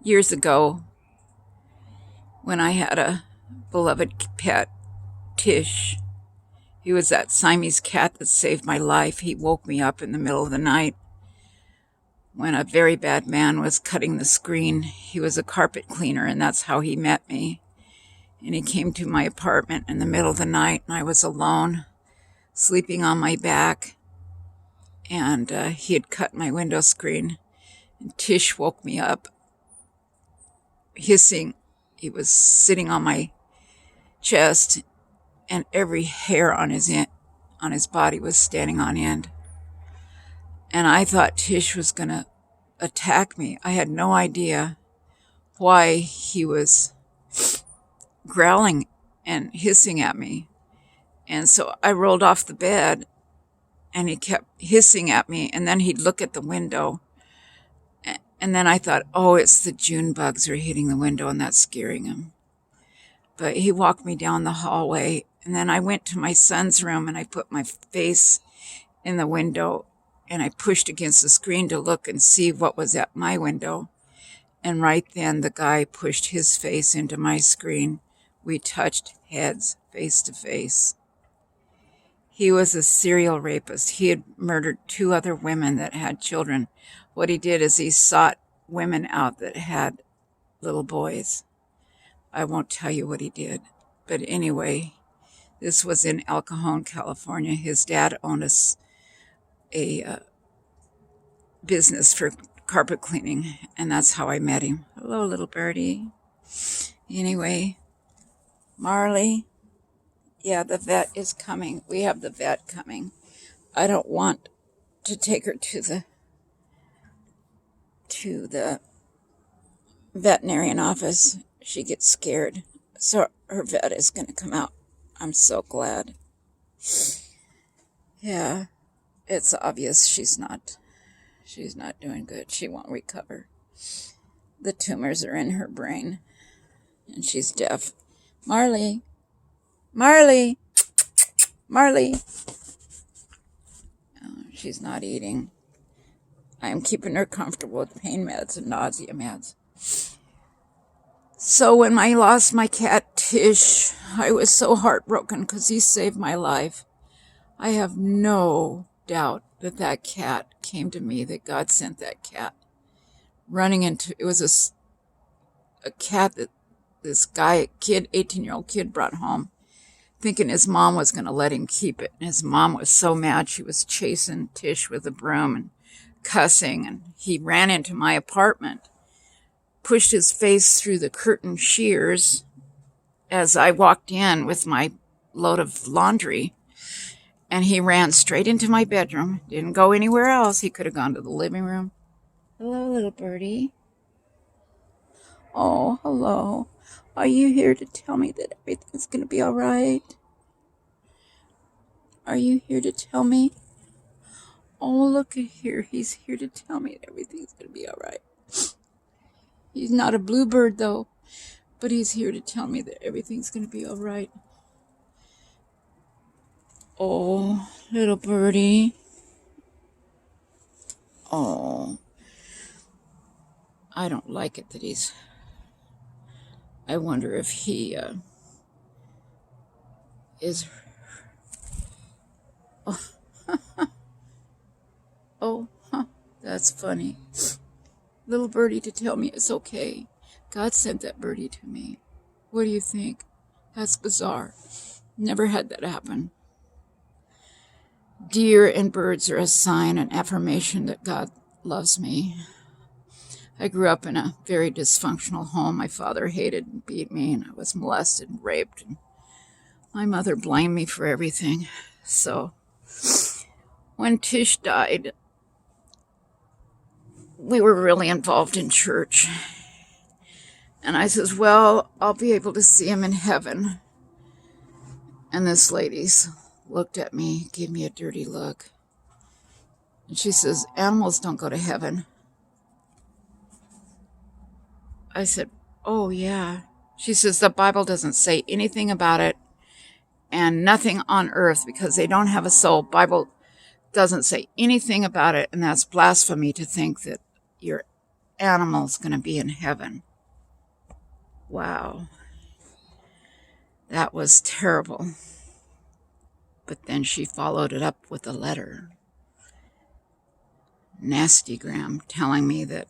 Years ago, when I had a beloved pet, Tish, he was that Siamese cat that saved my life. He woke me up in the middle of the night when a very bad man was cutting the screen. He was a carpet cleaner, and that's how he met me. And he came to my apartment in the middle of the night, and I was alone, sleeping on my back, and he had cut my window screen. And Tish woke me up, hissing. He was sitting on my chest, and every hair on his body was standing on end. And I thought Tish was going to attack me. I had no idea why he was growling and hissing at me. And so I rolled off the bed, and he kept hissing at me, and then he'd look at the window. And then I thought, oh, it's the June bugs are hitting the window, and that's scaring him. But he walked me down the hallway, and then I went to my son's room, and I put my face in the window, and I pushed against the screen to look and see what was at my window. And right then, the guy pushed his face into my screen. We touched heads face to face. He was a serial rapist. He had murdered 2 other women that had children. What he did is he sought women out that had little boys. I won't tell you what he did. But anyway, this was in El Cajon, California. His dad owned a business for carpet cleaning, and that's how I met him. Hello, little birdie. Anyway, Marley, yeah, the vet is coming. We have the vet coming. I don't want to take her to the veterinarian office. She gets scared. So her vet is going to come out. I'm so glad. Yeah, it's obvious she's not doing good. She won't recover. The tumors are in her brain, and she's deaf. Marley. Oh, she's not eating. I'm keeping her comfortable with pain meds and nausea meds. So when I lost my cat, Tish, I was so heartbroken because he saved my life. I have no doubt that cat came to me, that God sent that cat. It was a cat that this guy, 18-year-old kid brought home, thinking his mom was going to let him keep it. And his mom was so mad, she was chasing Tish with a broom and cussing, and he ran into my apartment, pushed his face through the curtain shears as I walked in with my load of laundry, and he ran straight into my bedroom, didn't go anywhere else. He could have gone to the living room. Hello, little birdie. Oh, hello. Are you here to tell me that everything's going to be all right? Are you here to tell me? Oh, look at here. He's here to tell me that everything's going to be all right. He's not a bluebird, though, but he's here to tell me that everything's going to be all right. Oh, little birdie. Oh, I don't like it that he's... I wonder if he is... Oh, oh, huh, that's funny. Little birdie to tell me it's okay. God sent that birdie to me. What do you think? That's bizarre. Never had that happen. Deer and birds are a sign, an affirmation that God loves me. I grew up in a very dysfunctional home. My father hated and beat me, and I was molested and raped. And my mother blamed me for everything. So when Tish died, we were really involved in church. And I says, well, I'll be able to see him in heaven. And this lady looked at me, gave me a dirty look. And she says, animals don't go to heaven. I said, oh, yeah. She says, the Bible doesn't say anything about it, and nothing on earth, because they don't have a soul. Bible doesn't say anything about it, and that's blasphemy to think that your animals going to be in heaven. Wow. That was terrible. But then she followed it up with a letter. Nastygram, telling me that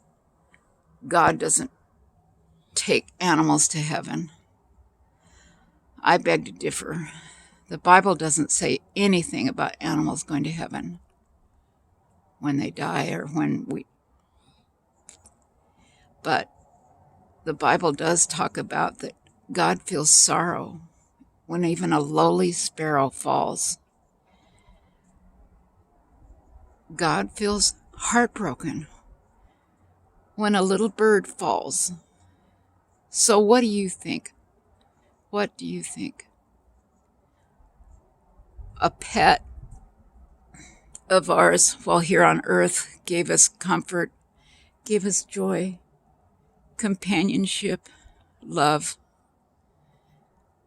God doesn't take animals to heaven. I beg to differ. The Bible doesn't say anything about animals going to heaven when they die or but the Bible does talk about that God feels sorrow when even a lowly sparrow falls. God feels heartbroken when a little bird falls. So what do you think? What do you think? A pet of ours while here on earth gave us comfort, gave us joy, companionship, love.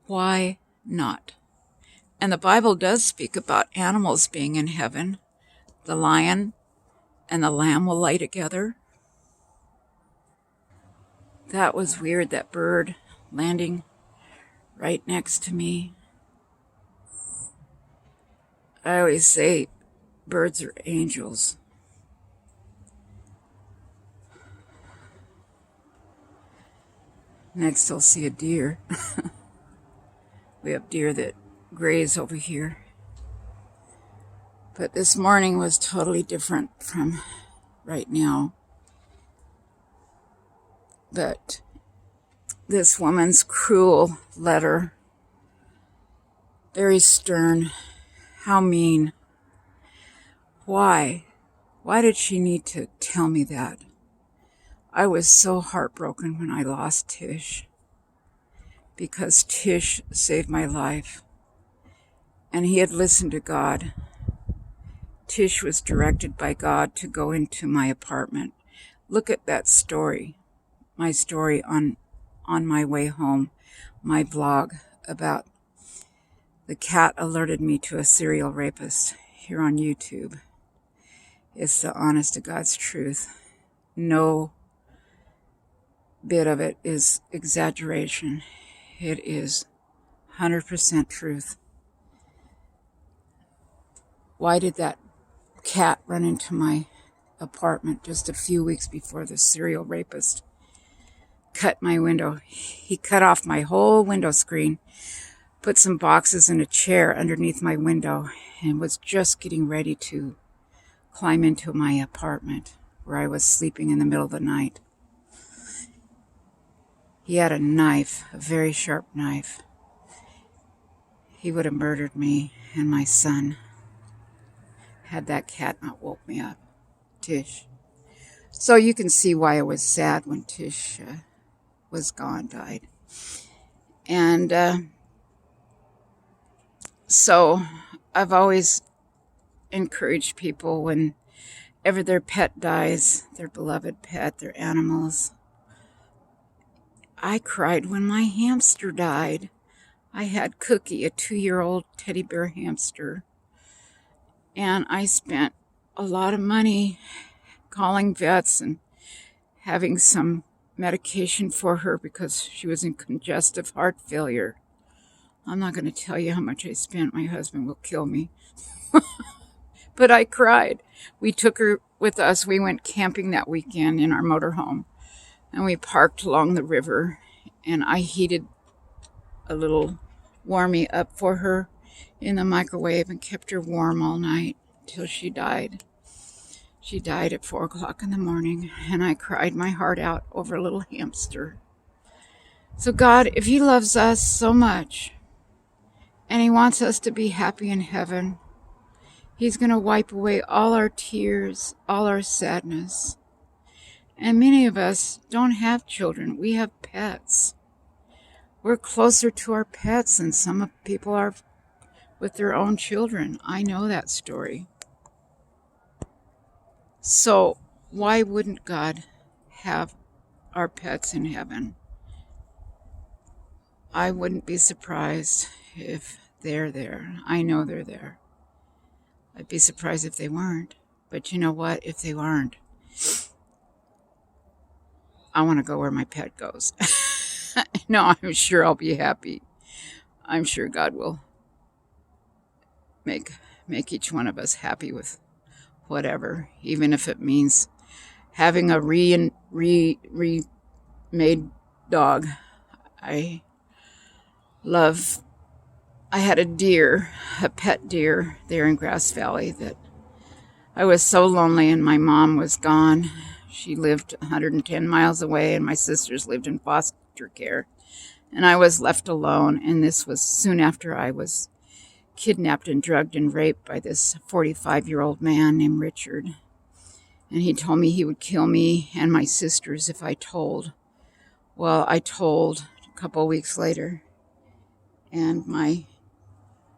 Why not? And the Bible does speak about animals being in heaven. The lion and the lamb will lie together. That was weird, that bird landing right next to me. I always say birds are angels. Next I'll see a deer. We have deer that graze over here. But this morning was totally different from right now. But this woman's cruel letter, very stern, how mean. Why? Why did she need to tell me that? I was so heartbroken when I lost Tish, because Tish saved my life, and he had listened to God. Tish was directed by God to go into my apartment. Look at that story, my story on my way home, my blog about the cat alerted me to a serial rapist here on YouTube. It's the honest to God's truth. No bit of it is exaggeration. It is 100% truth. Why did that cat run into my apartment just a few weeks before the serial rapist cut my window? He cut off my whole window screen, put some boxes and a chair underneath my window, and was just getting ready to climb into my apartment where I was sleeping in the middle of the night. He had a knife, a very sharp knife. He would have murdered me and my son had that cat not woke me up, Tish. So you can see why I was sad when Tish was gone, died. And so I've always encouraged people whenever their pet dies, their beloved pet, their animals. I cried when my hamster died. I had Cookie, a 2-year-old teddy bear hamster, and I spent a lot of money calling vets and having some medication for her because she was in congestive heart failure. I'm not going to tell you how much I spent. My husband will kill me. But I cried. We took her with us. We went camping that weekend in our motorhome, and we parked along the river, and I heated a little warmie up for her in the microwave and kept her warm all night till she died. She died at 4 o'clock in the morning, and I cried my heart out over a little hamster. So God, if he loves us so much, and he wants us to be happy in heaven, he's going to wipe away all our tears, all our sadness. And many of us don't have children. We have pets. We're closer to our pets than some people are with their own children. I know that story. So why wouldn't God have our pets in heaven? I wouldn't be surprised if they're there. I know they're there. I'd be surprised if they weren't. But you know what? If they weren't, I want to go where my pet goes. No, I'm sure I'll be happy. I'm sure God will make each one of us happy with whatever, even if it means having a remade dog. I had a deer, a pet deer there in Grass Valley that I was so lonely, and my mom was gone. She lived 110 miles away, and my sisters lived in foster care. And I was left alone, and this was soon after I was kidnapped and drugged and raped by this 45-year-old man named Richard. And he told me he would kill me and my sisters if I told. Well, I told a couple of weeks later, and my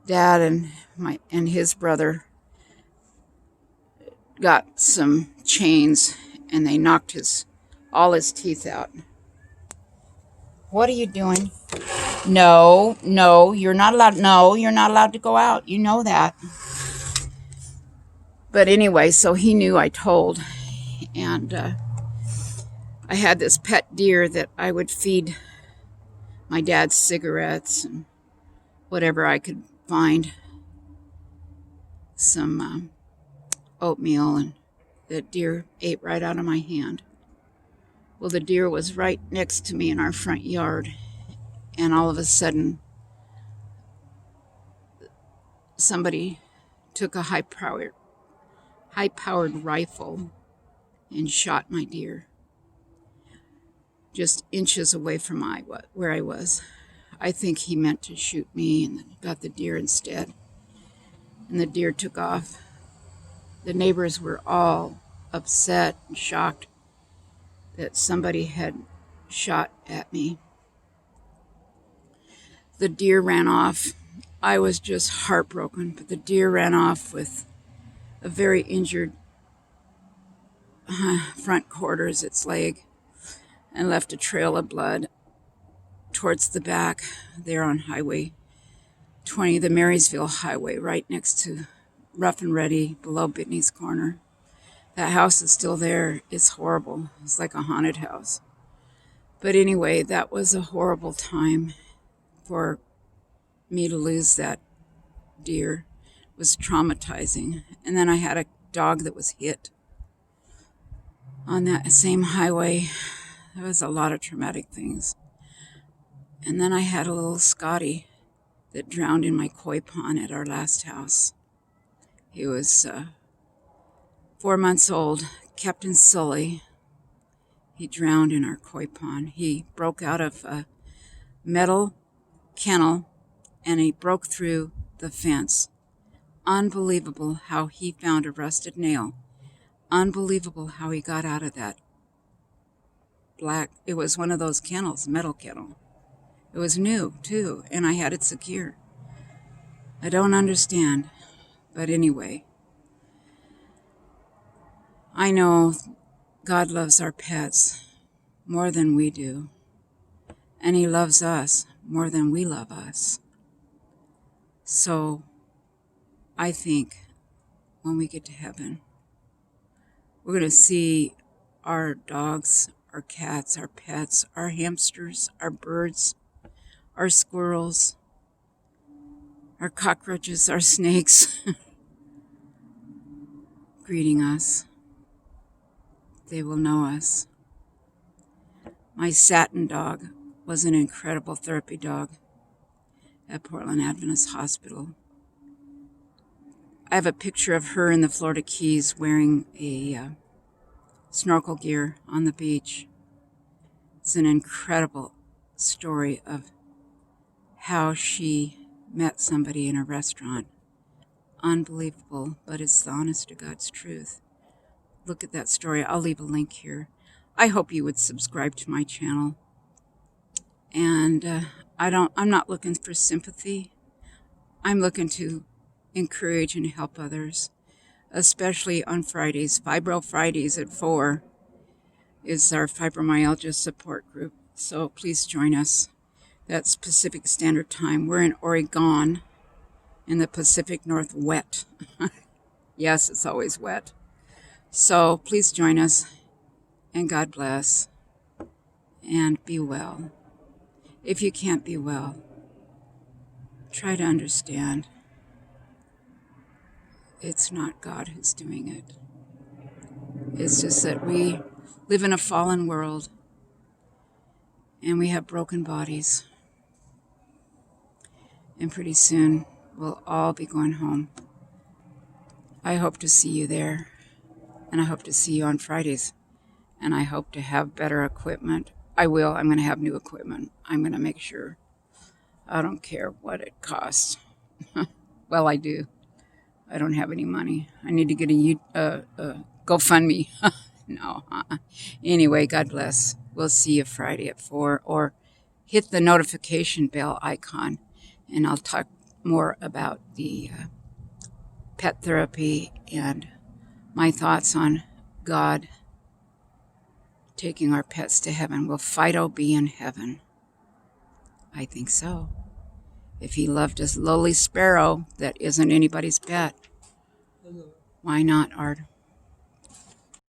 dad and his brother got some chains, and they knocked all his teeth out. What are you doing? No, you're not allowed. No, you're not allowed to go out. You know that. But anyway, so he knew I told, and I had this pet deer that I would feed my dad's cigarettes and whatever I could find, some oatmeal, and the deer ate right out of my hand. Well, the deer was right next to me in our front yard, and all of a sudden, somebody took a high-powered rifle and shot my deer just inches away from where I was. I think he meant to shoot me and got the deer instead, and the deer took off. The neighbors were all upset and shocked that somebody had shot at me. The deer ran off. I was just heartbroken, but the deer ran off with a very injured front quarters, its leg, and left a trail of blood towards the back there on Highway 20, the Marysville Highway, right next to Rough and Ready, below Bitney's Corner. That house is still there. It's horrible. It's like a haunted house. But anyway, that was a horrible time for me to lose that deer. It was traumatizing. And then I had a dog that was hit on that same highway. There was a lot of traumatic things. And then I had a little Scotty that drowned in my koi pond at our last house. He was 4 months old, Captain Sully. He drowned in our koi pond. He broke out of a metal kennel, and he broke through the fence. Unbelievable how he found a rusted nail. Unbelievable how he got out of that black. It was one of those kennels, metal kennel. It was new, too, and I had it secure. I don't understand, but anyway. I know God loves our pets more than we do, and He loves us more than we love us. So I think when we get to heaven, we're going to see our dogs, our cats, our pets, our hamsters, our birds, our squirrels, our cockroaches, our snakes greeting us. They will know us. My satin dog was an incredible therapy dog at Portland Adventist Hospital. I have a picture of her in the Florida Keys wearing a snorkel gear on the beach. It's an incredible story of how she met somebody in a restaurant. Unbelievable, but it's the honest to God's truth. Look at that story. I'll leave a link here. I hope you would subscribe to my channel. And I'm not looking for sympathy. I'm looking to encourage and help others, especially on Fridays. Fibro Fridays at 4 is our fibromyalgia support group. So please join us. That's Pacific Standard Time. We're in Oregon in the Pacific Northwest. Yes, it's always wet. So please join us, and God bless. and be well. If you can't be well, try to understand it's not God who's doing it. It's just that we live in a fallen world and we have broken bodies. And pretty soon we'll all be going home. I hope to see you there, and I hope to see you on Fridays, and I hope to have better equipment. I will. I'm going to have new equipment. I'm going to make sure. I don't care what it costs. Well, I do. I don't have any money. I need to get a GoFundMe. No. Anyway, God bless. We'll see you Friday at 4, or hit the notification bell icon, and I'll talk more about the pet therapy and my thoughts on God taking our pets to heaven. Will Fido be in heaven? I think so. If he loved his lowly sparrow that isn't anybody's pet, why not our